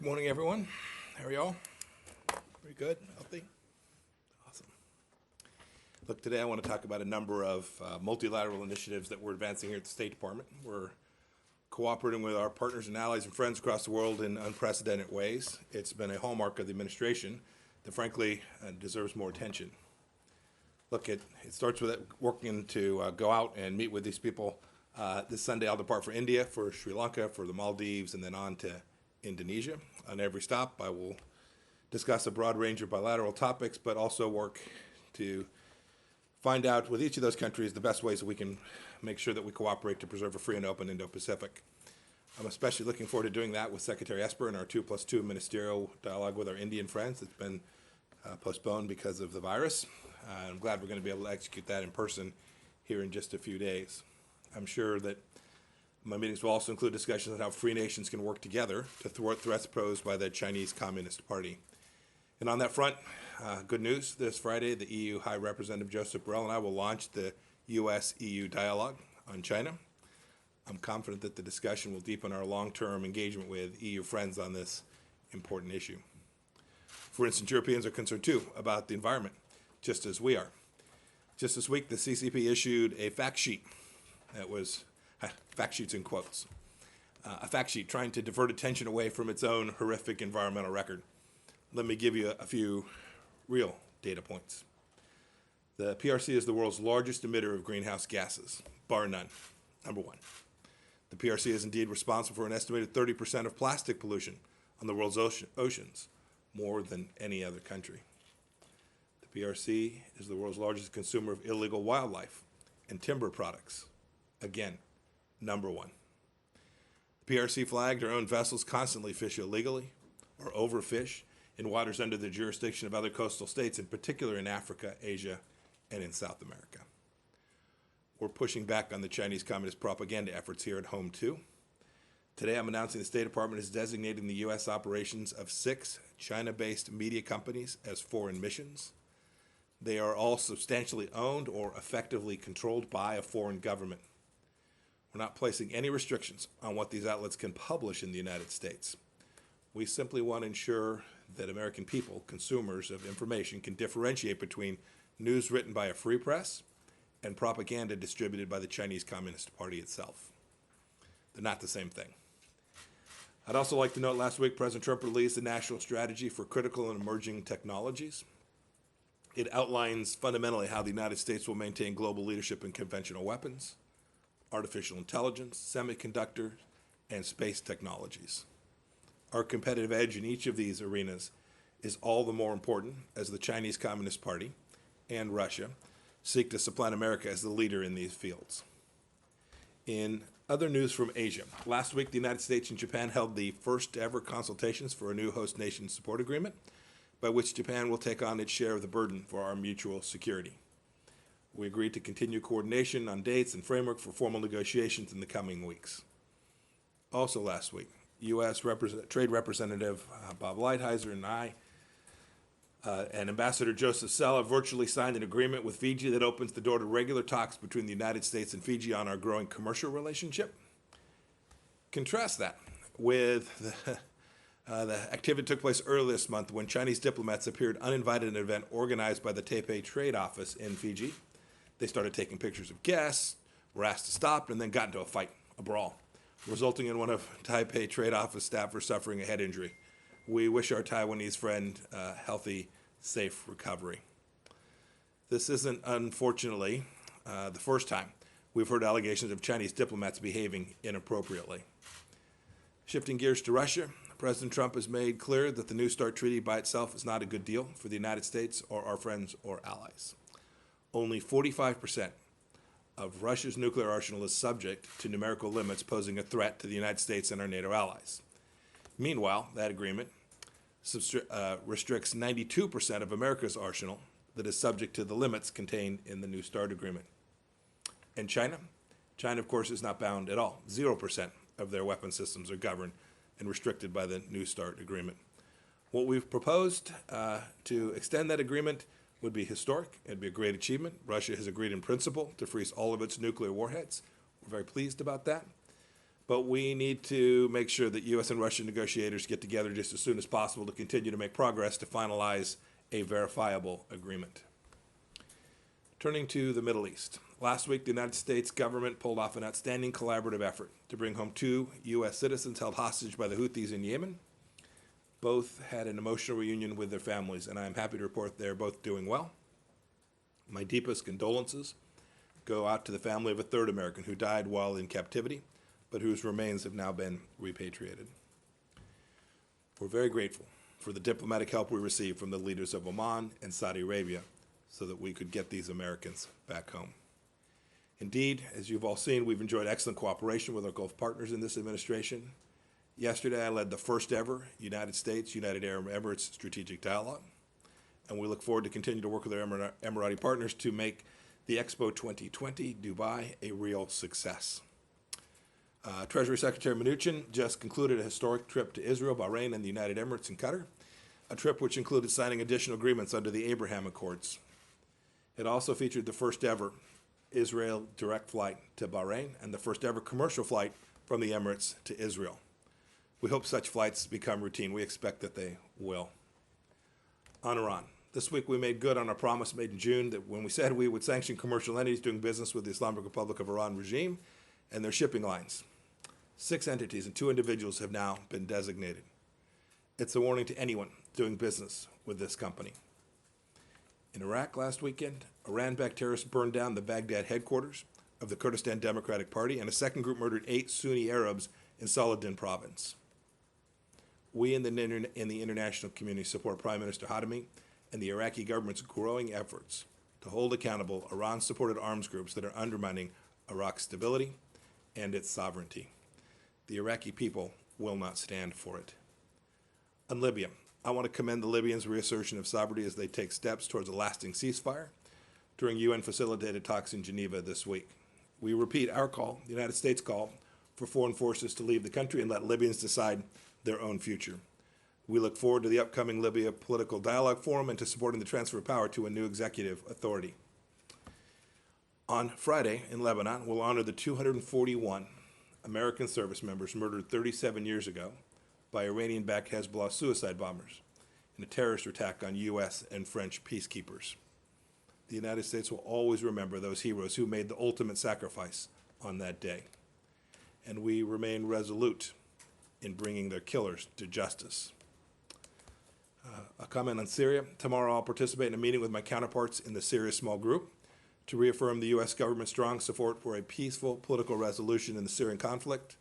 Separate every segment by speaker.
Speaker 1: morning, everyone. How are y'all? Pretty good? Healthy? Awesome. Look, today I want to talk about a number of multilateral initiatives that we're advancing here at the State Department. We're cooperating with our partners and allies and friends across the world in unprecedented ways. It's been a hallmark of the administration that, frankly, deserves more attention. Look, it starts with working to go out and meet with these people. This Sunday I'll depart for India, for Sri Lanka, for the Maldives, and then on to Indonesia. On every stop, I will discuss a broad range of bilateral topics, but also work to find out with each of those countries the best ways that we can make sure that we cooperate to preserve a free and open Indo-Pacific. I'm especially looking forward to doing that with Secretary Esper in our 2+2 ministerial dialogue with our Indian friends. It's been postponed because of the virus. I'm glad we're going to be able to execute that in person here in just a few days. I'm sure that my meetings will also include discussions on how free nations can work together to thwart threats posed by the Chinese Communist Party. And on that front, good news, this Friday, the EU High Representative Joseph Borrell and I will launch the U.S.-EU dialogue on China. I'm confident that the discussion will deepen our long-term engagement with EU friends on this important issue. For instance, Europeans are concerned too about the environment, just as we are. Just this week, the CCP issued a fact sheet that was fact sheets in quotes, a fact sheet trying to divert attention away from its own horrific environmental record. Let me give you a few real data points. The PRC is the world's largest emitter of greenhouse gases, bar none, number one. The PRC is indeed responsible for an estimated 30% of plastic pollution on the world's oceans, more than any other country. The PRC is the world's largest consumer of illegal wildlife and timber products, again, number one. The PRC flagged our own vessels constantly fish illegally or overfish in waters under the jurisdiction of other coastal states, in particular in Africa, Asia, and in South America. We're pushing back on the Chinese Communist propaganda efforts here at home, too. Today, I'm announcing the State Department is designating the U.S. operations of 6 China-based media companies as foreign missions. They are all substantially owned or effectively controlled by a foreign government. We're not placing any restrictions on what these outlets can publish in the United States. We simply want to ensure that American people, consumers of information, can differentiate between news written by a free press and propaganda distributed by the Chinese Communist Party itself. They're not the same thing. I'd also like to note last week President Trump released a national strategy for critical and emerging technologies. It outlines fundamentally how the United States will maintain global leadership in conventional weapons, artificial intelligence, semiconductors, and space technologies. Our competitive edge in each of these arenas is all the more important as the Chinese Communist Party and Russia seek to supplant America as the leader in these fields. In other news from Asia, last week the United States and Japan held the first ever consultations for a new host nation support agreement by which Japan will take on its share of the burden for our mutual security. We agreed to continue coordination on dates and framework for formal negotiations in the coming weeks. Also last week, U.S. Trade Representative Bob Lighthizer and I and Ambassador Joseph Sella virtually signed an agreement with Fiji that opens the door to regular talks between the United States and Fiji on our growing commercial relationship. Contrast that with the activity that took place earlier this month when Chinese diplomats appeared uninvited at an event organized by the Taipei Trade Office in Fiji. They started taking pictures of guests, were asked to stop, and then got into a fight, a brawl, resulting in one of Taipei Trade Office staffers suffering a head injury. We wish our Taiwanese friend a healthy, safe recovery. This isn't, unfortunately, the first time we've heard allegations of Chinese diplomats behaving inappropriately. Shifting gears to Russia, President Trump has made clear that the New START treaty by itself is not a good deal for the United States or our friends or allies. Only 45% of Russia's nuclear arsenal is subject to numerical limits posing a threat to the United States and our NATO allies. Meanwhile, that agreement restricts 92% of America's arsenal that is subject to the limits contained in the New START agreement. And China? China, of course, is not bound at all. 0% of their weapon systems are governed and restricted by the New START agreement. What we've proposed to extend that agreement would be historic. It'd be a great achievement. Russia has agreed in principle to freeze all of its nuclear warheads. We're very pleased about that. But we need to make sure that U.S. and Russian negotiators get together just as soon as possible to continue to make progress to finalize a verifiable agreement. Turning to the Middle East. Last week, the United States government pulled off an outstanding collaborative effort to bring home 2 U.S. citizens held hostage by the Houthis in Yemen. Both had an emotional reunion with their families, and I am happy to report they're both doing well. My deepest condolences go out to the family of a 3rd American who died while in captivity, but whose remains have now been repatriated. We're very grateful for the diplomatic help we received from the leaders of Oman and Saudi Arabia so that we could get these Americans back home. Indeed, as you've all seen, we've enjoyed excellent cooperation with our Gulf partners in this administration. Yesterday, I led the first ever United States-United Arab Emirates strategic dialogue, and we look forward to continue to work with our Emirati partners to make the Expo 2020 Dubai a real success. Treasury Secretary Mnuchin just concluded a historic trip to Israel, Bahrain, and the United Emirates and Qatar, a trip which included signing additional agreements under the Abraham Accords. It also featured the first ever Israel direct flight to Bahrain and the first ever commercial flight from the Emirates to Israel. We hope such flights become routine. We expect that they will. On Iran. This week we made good on our promise made in June that when we said we would sanction commercial entities doing business with the Islamic Republic of Iran regime and their shipping lines. 6 entities and 2 individuals have now been designated. It's a warning to anyone doing business with this company. In Iraq last weekend, Iran-backed terrorists burned down the Baghdad headquarters of the Kurdistan Democratic Party, and a second group murdered 8 Sunni Arabs in Saladin province. We in the international community support Prime Minister Khatami and the Iraqi government's growing efforts to hold accountable Iran-supported arms groups that are undermining Iraq's stability and its sovereignty. The Iraqi people will not stand for it. On Libya, I want to commend the Libyans' reassertion of sovereignty as they take steps towards a lasting ceasefire during UN-facilitated talks in Geneva this week. We repeat our call, the United States call, for foreign forces to leave the country and let Libyans decide their own future. We look forward to the upcoming Libya Political Dialogue Forum and to supporting the transfer of power to a new executive authority. On Friday in Lebanon, we'll honor the 241 American service members murdered 37 years ago by Iranian-backed Hezbollah suicide bombers in a terrorist attack on U.S. and French peacekeepers. The United States will always remember those heroes who made the ultimate sacrifice on that day. And we remain resolute in bringing their killers to justice. A comment on Syria. Tomorrow I'll participate in a meeting with my counterparts in the Syria Small Group to reaffirm the U.S. government's strong support for a peaceful political resolution in the Syrian conflict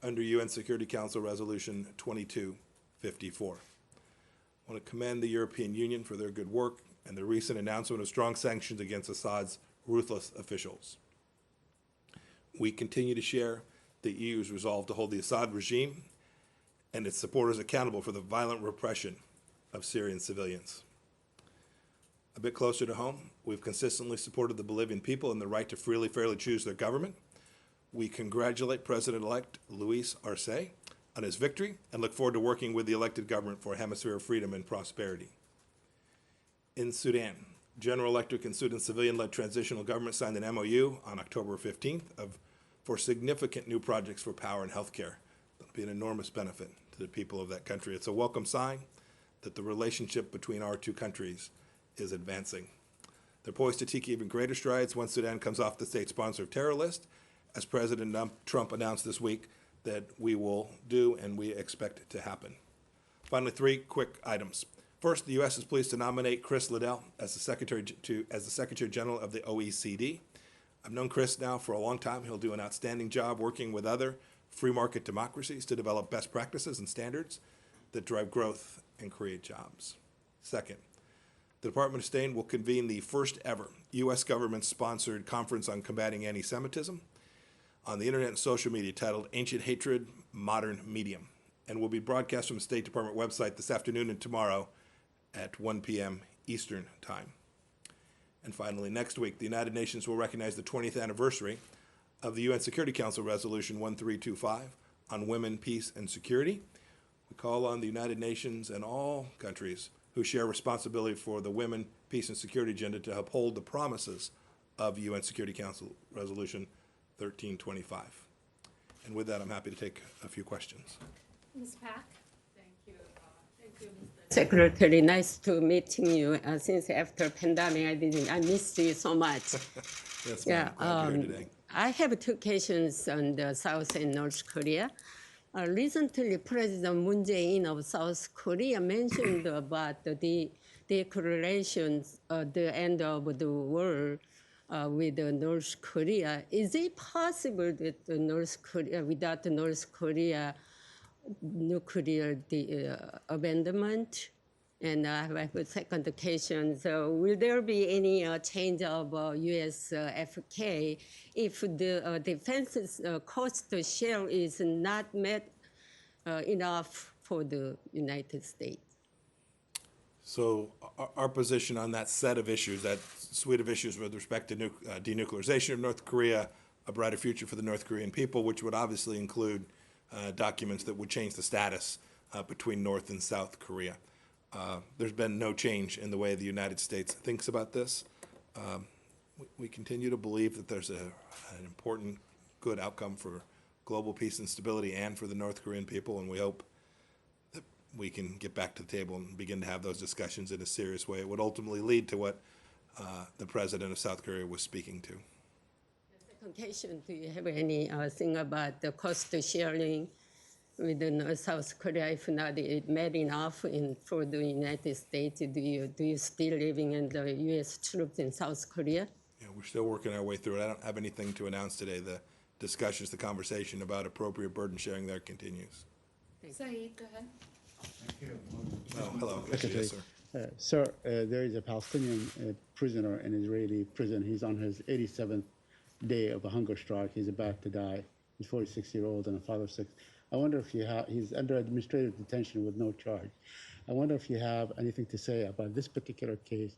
Speaker 1: under UN Security Council Resolution 2254. I want to commend the European Union for their good work and the recent announcement of strong sanctions against Assad's ruthless officials. We continue to share the EU's resolve to hold the Assad regime and its supporters accountable for the violent repression of Syrian civilians. A bit closer to home, we've consistently supported the Bolivian people and the right to freely, fairly choose their government. We congratulate President-elect Luis Arce on his victory and look forward to working with the elected government for a hemisphere of freedom and prosperity. In Sudan, General Electric and Sudan civilian-led transitional government signed an MOU on October 15th for significant new projects for power and healthcare. That'll be an enormous benefit to the people of that country. It's a welcome sign that the relationship between our 2 countries is advancing. They're poised to take even greater strides once Sudan comes off the state-sponsored terror list, as President Trump announced this week that we will do and we expect it to happen. Finally, 3 quick items. First, the U.S. is pleased to nominate Chris Liddell as the Secretary General of the OECD. I've known Chris now for a long time. He'll do an outstanding job working with other free market democracies to develop best practices and standards that drive growth and create jobs. Second, the Department of State will convene the first ever U.S. government-sponsored conference on combating anti-Semitism on the internet and social media titled Ancient Hatred, Modern Medium, and will be broadcast from the State Department website this afternoon and tomorrow at 1 p.m. Eastern Time. And finally, next week, the United Nations will recognize the 20th anniversary of the UN Security Council Resolution 1325 on women, peace, and security. We call on the United Nations and all countries who share responsibility for the women, peace, and security agenda to uphold the promises of UN Security Council Resolution 1325. And with that, I'm happy to take a few questions.
Speaker 2: Ms. Pack?
Speaker 3: Thank you, Mr.
Speaker 2: Secretary, nice to meeting you. Since after pandemic, I missed you so much.
Speaker 1: Yes, ma'am. Glad you're here today.
Speaker 2: I have two questions on the South and North Korea. Recently, President Moon Jae-in of South Korea mentioned about the declaration, the end of the war with North Korea. Is it possible that North Korea, without North Korea nuclear abandonment? And I have a second question. So will there be any change of U.S. FK if the defense cost share is not met enough for the United States?
Speaker 1: So our position on that set of issues, that suite of issues with respect to denuclearization of North Korea, a brighter future for the North Korean people, which would obviously include documents that would change the status between North and South Korea. There's been no change in the way the United States thinks about this. We continue to believe that there's an important, good outcome for global peace and stability and for the North Korean people, and we hope that we can get back to the table and begin to have those discussions in a serious way. It would ultimately lead to what the president of South Korea was speaking to.
Speaker 2: The second question, do you have anything about the cost sharing with the South Korea? If not, it made enough for the United States. Do you still living in the U.S. troops in South Korea?
Speaker 1: Yeah, we're still working our way through it. I don't have anything to announce today. The discussions, the conversation about appropriate burden sharing there continues.
Speaker 3: Saeed, go ahead.
Speaker 4: Thank you.
Speaker 1: Oh, hello.
Speaker 4: Secretary.
Speaker 1: Yes, sir.
Speaker 4: Sir, there is a Palestinian prisoner in Israeli prison. He's on his 87th day of a hunger strike. He's about to die. He's 46-year-old and a father of 6. I wonder if he's under administrative detention with no charge. I wonder if you have anything to say about this particular case,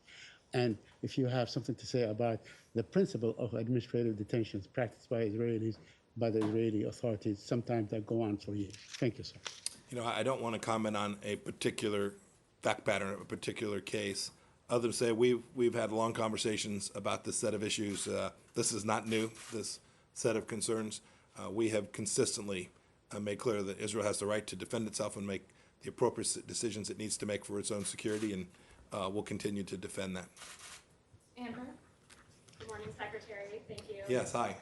Speaker 4: and if you have something to say about the principle of administrative detentions practiced by Israelis, by the Israeli authorities, sometimes that go on for years. Thank you, sir.
Speaker 1: You know, I don't want to comment on a particular fact pattern of a particular case, other than say we've had long conversations about this set of issues. This is not new, this set of concerns. We have consistently made clear that Israel has the right to defend itself and make the appropriate decisions it needs to make for its own security, and we'll continue to defend that.
Speaker 3: Amber?
Speaker 5: Good morning, Secretary. Thank you.
Speaker 1: Yes, hi.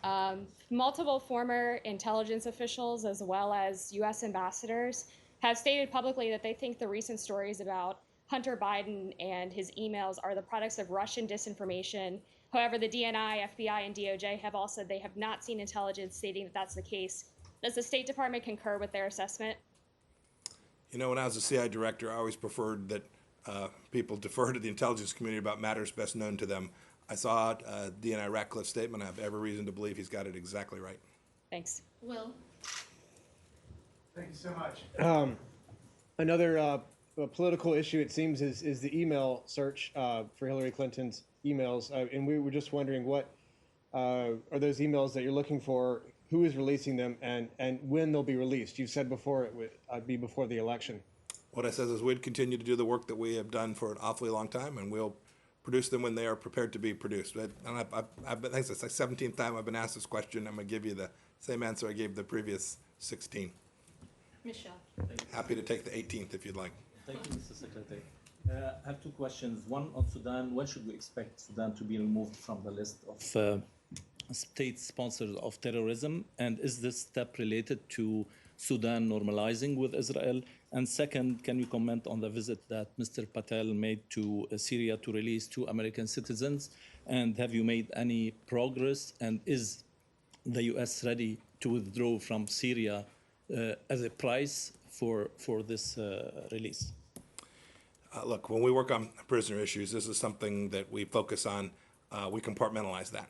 Speaker 5: Multiple former intelligence officials, as well as U.S. ambassadors, have stated publicly that they think the recent stories about Hunter Biden and his emails are the products of Russian disinformation. However, the DNI, FBI, and DOJ have all said they have not seen intelligence stating that that's the case. Does the State Department concur with their assessment?
Speaker 1: You know, when I was a CI director, I always preferred that people defer to the intelligence community about matters best known to them. I saw DNI Ratcliffe's statement. I have every reason to believe he's got it exactly right.
Speaker 5: Thanks.
Speaker 3: Will?
Speaker 6: Thank you so much. Another political issue, it seems, is the email search for Hillary Clinton's emails. And we were just wondering what are those emails that you're looking for, who is releasing them, and when they'll be released. You said before it would be before the election.
Speaker 1: What I said is we'd continue to do the work that we have done for an awfully long time, and we'll produce them when they are prepared to be produced. And I think it's the 17th time I've been asked this question. I'm going to give you the same answer I gave the previous 16.
Speaker 3: Michelle?
Speaker 1: Happy to take the 18th if you'd like.
Speaker 7: Thank you, Mr. Secretary. I have two questions. One on Sudan. When should we expect Sudan to be removed from the list of state sponsors of terrorism? And is this step related to Sudan normalizing with Israel? And second, can you comment on the visit that Mr. Patel made to Syria to release 2 American citizens? And have you made any progress? And is the U.S. ready to withdraw from Syria as a price for this release?
Speaker 1: Look, when we work on prisoner issues, this is something that we focus on. We compartmentalize that.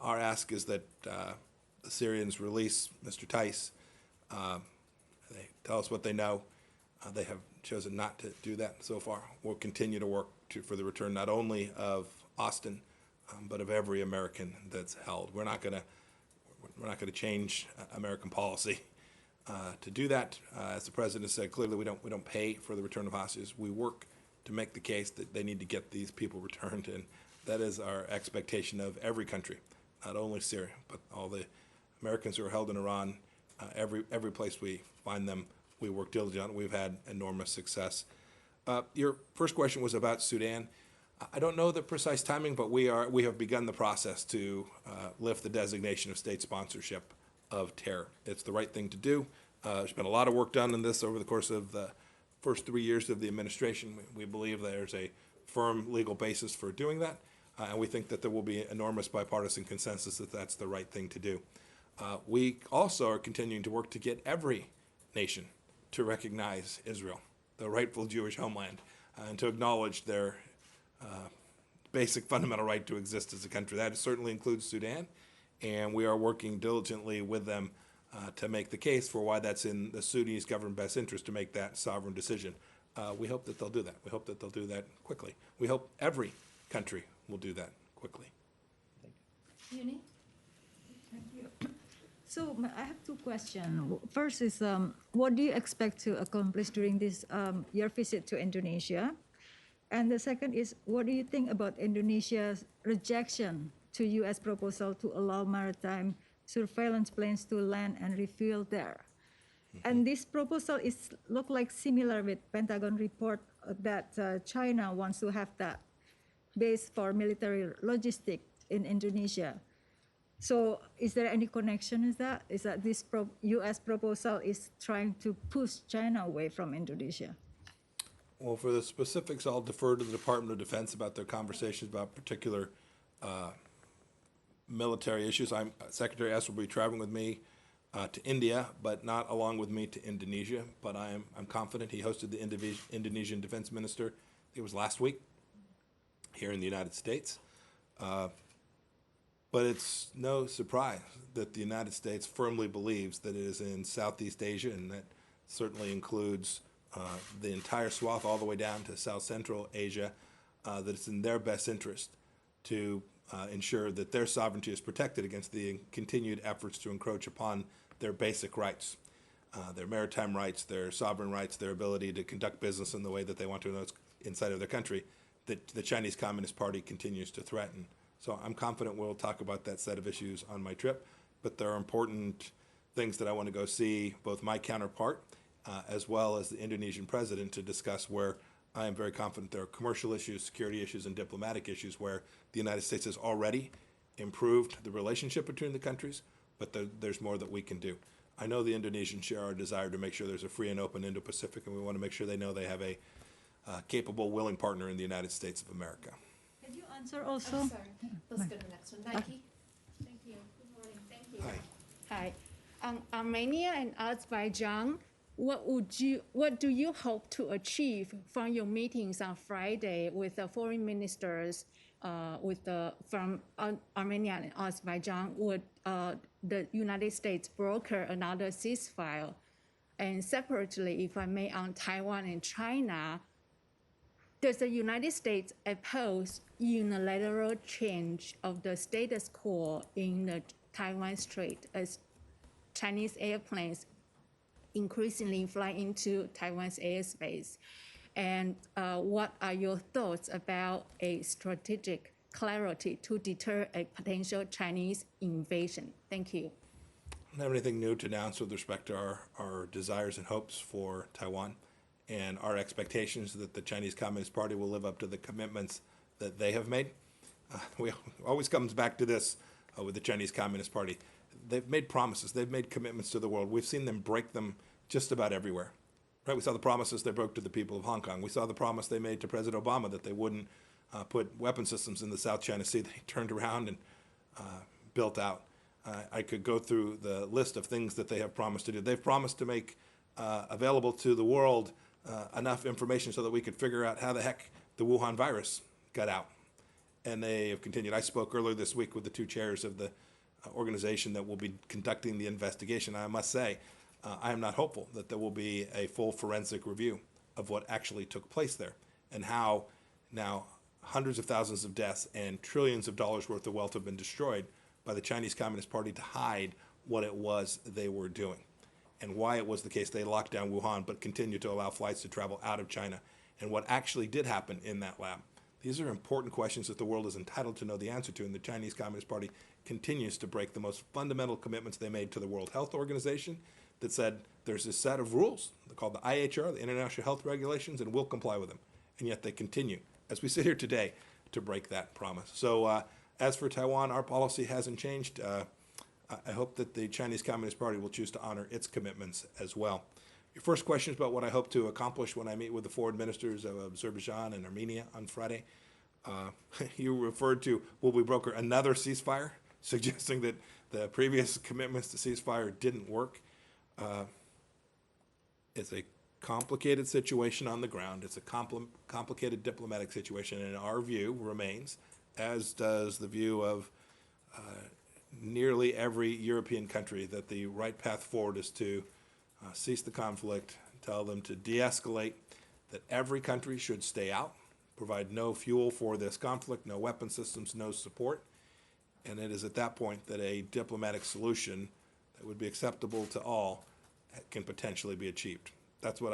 Speaker 1: Our ask is that the Syrians release Mr. Tice. They tell us what they know. They have chosen not to do that so far. We'll continue to work for the return not only of Austin, but of every American that's held. We're not going to change American policy to do that. As the president said, clearly we don't pay for the return of hostages. We work to make the case that they need to get these people returned, and that is our expectation of every country, not only Syria, but all the Americans who are held in Iran, every place we find them, we work diligently. We've had enormous success. Your first question was about Sudan. I don't know the precise timing, but we have begun the process to lift the designation of state sponsorship of terror. It's the right thing to do. There's been a lot of work done on this over the course of the first 3 years of the administration. We believe there's a firm legal basis for doing that, and we think that there will be enormous bipartisan consensus that that's the right thing to do. We also are continuing to work to get every nation to recognize Israel, the rightful Jewish homeland, and to acknowledge their basic fundamental right to exist as a country. That certainly includes Sudan, and we are working diligently with them to make the case for why that's in the Sudanese government best interest to make that sovereign decision. We hope that they'll do that. We hope that they'll do that quickly. We hope every country will do that quickly.
Speaker 3: Uni?
Speaker 8: So I have two questions. First is, what do you expect to accomplish during this your visit to Indonesia? And the second is, what do you think about Indonesia's rejection to U.S. proposal to allow maritime surveillance planes to land and refuel there? And this proposal is look like similar with Pentagon report that China wants to have that base for military logistics in Indonesia. So is there any connection? Is that this U.S. proposal is trying to push China away from Indonesia?
Speaker 1: Well, for the specifics, I'll defer to the Department of Defense about their conversations about particular military issues. Secretary S will be traveling with me to India, but not along with me to Indonesia. But I'm confident. He hosted the Indonesian Defense Minister, I think it was last week, here in the United States. But it's no surprise that the United States firmly believes that it is in Southeast Asia, and that certainly includes the entire swath all the way down to South Central Asia, that it's in their best interest to ensure that their sovereignty is protected against the continued efforts to encroach upon their basic rights, their maritime rights, their sovereign rights, their ability to conduct business in the way that they want to inside of their country, that the Chinese Communist Party continues to threaten. So I'm confident we'll talk about that set of issues on my trip, but there are important things that I want to go see both my counterpart as well as the Indonesian president to discuss, where I am very confident there are commercial issues, security issues, and diplomatic issues where the United States has already improved the relationship between the countries, but there's more that we can do. I know the Indonesians share our desire to make sure there's a free and open Indo-Pacific, and we want to make sure they know they have a capable, willing partner in the United States of America.
Speaker 8: Can you answer also?
Speaker 3: I'm sorry. Let's go to the next one. Nike? Thank you. Good morning. Thank you.
Speaker 1: Hi.
Speaker 9: Hi. Armenia and Azerbaijan, what do you hope to achieve from your meetings on Friday with the foreign ministers from Armenia and Azerbaijan? Would the United States broker another ceasefire? And separately, if I may, on Taiwan and China, does the United States oppose unilateral change of the status quo in the Taiwan Strait as Chinese airplanes increasingly fly into Taiwan's airspace? And what are your thoughts about a strategic clarity to deter a potential Chinese invasion? Thank you.
Speaker 1: I don't have anything new to announce with respect to our desires and hopes for Taiwan, and our expectations that the Chinese Communist Party will live up to the commitments that they have made. We always comes back to this with the Chinese Communist Party. They've made promises. They've made commitments to the world. We've seen them break them just about everywhere. Right? We saw the promises they broke to the people of Hong Kong. We saw the promise they made to President Obama that they wouldn't put weapon systems in the South China Sea. They turned around and built out. I could go through the list of things that they have promised to do. They've promised to make available to the world enough information so that we could figure out how the heck the Wuhan virus got out. And they have continued. I spoke earlier this week with the two chairs of the organization that will be conducting the investigation. I must say, I am not hopeful that there will be a full forensic review of what actually took place there, and how now hundreds of thousands of deaths and trillions of dollars worth of wealth have been destroyed by the Chinese Communist Party to hide what it was they were doing, and why it was the case they locked down Wuhan but continued to allow flights to travel out of China, and what actually did happen in that lab These are important questions that the world is entitled to know the answer to, and the Chinese Communist Party continues to break the most fundamental commitments they made to the World Health Organization that said there's a set of rules called the IHR, the International Health Regulations, and we'll comply with them. And yet they continue, as we sit here today, to break that promise. So as for Taiwan, our policy hasn't changed. I hope that the Chinese Communist Party will choose to honor its commitments as well. Your first question is about what I hope to accomplish when I meet with the foreign ministers of Azerbaijan and Armenia on Friday. You referred to, will we broker another ceasefire, suggesting that the previous commitments to ceasefire didn't work. It's a complicated situation on the ground. It's a complicated diplomatic situation, and our view remains, as does the view of nearly every European country, that the right path forward is to cease the conflict, tell them to de-escalate, that every country should stay out, provide no fuel for this conflict, no weapon systems, no support. And it is at that point that a diplomatic solution that would be acceptable to all can potentially be achieved. That's what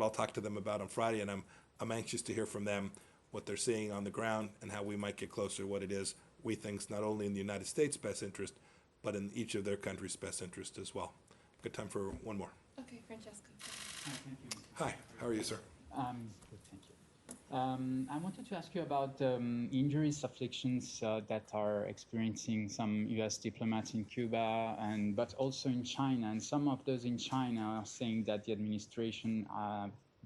Speaker 1: I'll talk to them about on Friday, and I'm anxious to hear from them what they're seeing on the ground and how we might get closer to what it is we think is not only in the United States' best interest, but in each of their countries' best interest as well. Good time for one more.
Speaker 3: Okay, Francesca.
Speaker 10: Hi, thank you.
Speaker 1: Hi, how are you, sir?
Speaker 10: Good, thank you. I wanted to ask you about injuries, afflictions that are experiencing some U.S. diplomats in Cuba, but also in China. And some of those in China are saying that the administration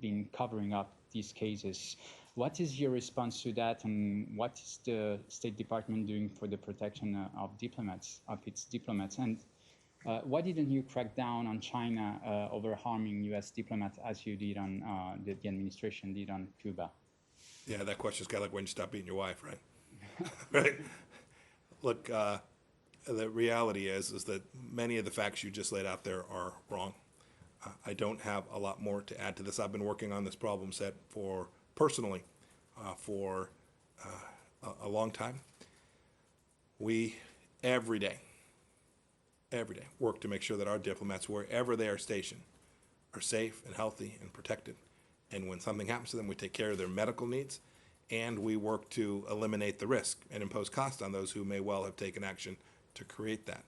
Speaker 10: been covering up these cases. What is your response to that, and what is the State Department doing for the protection of its diplomats? And why didn't you crack down on China over harming U.S. diplomats as you did on the administration did on Cuba?
Speaker 1: Yeah, that question's kind of like when you stop beating your wife, right? Right. Look, the reality is that many of the facts you just laid out there are wrong. I don't have a lot more to add to this. I've been working on this problem set personally for a long time. We every day work to make sure that our diplomats, wherever they are stationed, are safe and healthy and protected. And when something happens to them, we take care of their medical needs, and we work to eliminate the risk and impose cost on those who may well have taken action to create that.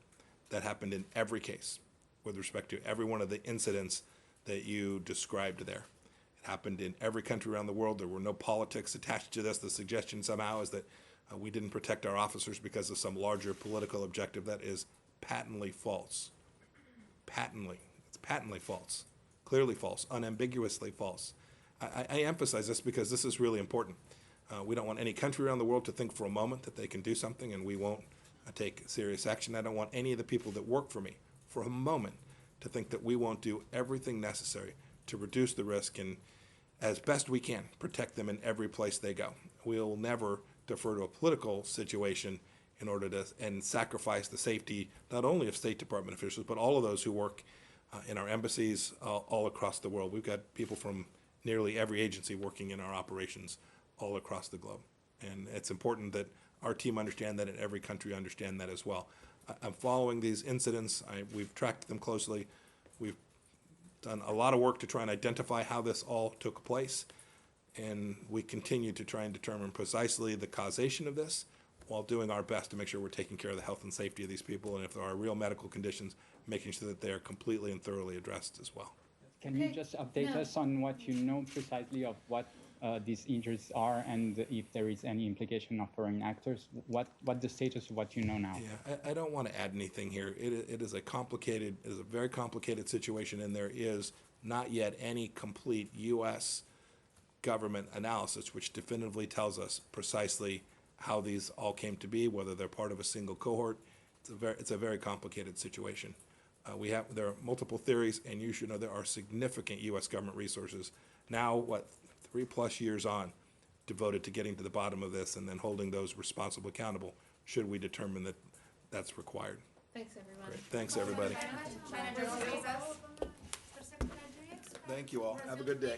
Speaker 1: That happened in every case with respect to every one of the incidents that you described there. It happened in every country around the world. There were no politics attached to this. The suggestion somehow is that we didn't protect our officers because of some larger political objective. That is patently false. Patently. It's patently false. Clearly false. Unambiguously false. I emphasize this because this is really important. We don't want any country around the world to think for a moment that they can do something and we won't take serious action. I don't want any of the people that work for me for a moment to think that we won't do everything necessary to reduce the risk and, as best we can, protect them in every place they go. We'll never defer to a political situation in order to and sacrifice the safety not only of State Department officials, but all of those who work in our embassies all across the world. We've got people from nearly every agency working in our operations all across the globe. And it's important that our team understand that and every country understand that as well. I'm following these incidents. We've tracked them closely. We've done a lot of work to try and identify how this all took place. And we continue to try and determine precisely the causation of this while doing our best to make sure we're taking care of the health and safety of these people. And if there are real medical conditions, making sure that they are completely and thoroughly addressed as well.
Speaker 10: Can you just update us on what you know precisely of what these injuries are, and if there is any implication of foreign actors? What the status of what you know now?
Speaker 1: Yeah, I don't want to add anything here. It is a very complicated situation, and there is not yet any complete U.S. government analysis which definitively tells us precisely how these all came to be, whether they're part of a single cohort. It's a very complicated situation. There are multiple theories, and you should know there are significant U.S. government resources now, 3+ years on, devoted to getting to the bottom of this and then holding those responsible accountable should we determine that that's required.
Speaker 3: Thanks, everyone.
Speaker 1: Great. Thanks, everybody. Thank you all. Have a good day.